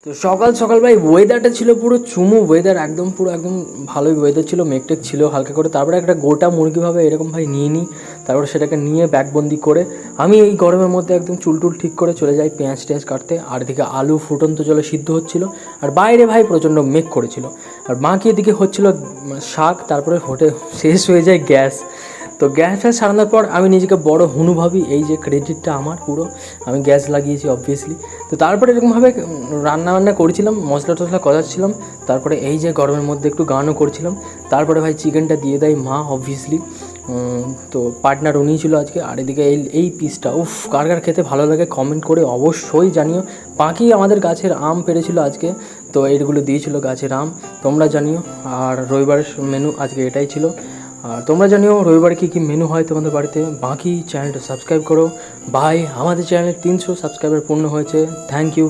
তো সকাল সকাল ভাই ওয়েদারটা ছিল পুরো চুমু ওয়েদার, একদম পুরো একদম ভালোই ওয়েদার ছিল, মেঘটেক ছিল হালকা করে। তারপরে একটা গোটা মুরগিভাবে এরকম ভাই নিয়ে নিই, তারপরে সেটাকে নিয়ে ব্যাগবন্দি করে আমি এই গরমের মধ্যে একদম চুলটুল ঠিক করে চলে যাই পেঁয়াজ টেঁয়াজ কাটতে। আর এদিকে আলু ফুটন্ত জলে সিদ্ধ হচ্ছিল, আর বাইরে ভাই প্রচণ্ড মেঘ করেছিল, আর বাকি এদিকে হচ্ছিল শাক। তারপরে শেষ হয়ে যায় গ্যাস। তো গ্যাস ফ্যাস সারানোর পর আমি নিজেকে বড় হুনু ভাবি, এই যে ক্রেডিটটা আমার পুরো, আমি গ্যাস লাগিয়েছি অবভিয়াসলি। তো তারপরে এরকমভাবে রান্না করেছিলাম, মশলা টশলা কষাচ্ছিলাম, তারপরে এই যে গরমের মধ্যে একটু গানও করছিলাম। তারপরে ভাই চিকেনটা দিয়ে দেয় মা অবভিয়াসলি। তো পার্টনার উনিই ছিল আজকে। আর এদিকে এই পিসটা উফ, কার কার খেতে ভালো লাগে কমেন্ট করে অবশ্যই জানিও। বাকি আমাদের গাছের আম পেড়েছিল আজকে, তো এইগুলো দিয়েছিল গাছের আম, তোমরা জানিও। আর রবিবারের মেনু আজকে এটাই ছিল। আর তোমরা জানিও রবিবারে কী কী মেনু হয় তোমাদের বাড়িতে। বাকি চ্যানেলটা সাবস্ক্রাইব করো ভাই, আমাদের চ্যানেলে 300 সাবস্ক্রাইবার পূর্ণ হয়েছে, থ্যাংক ইউ।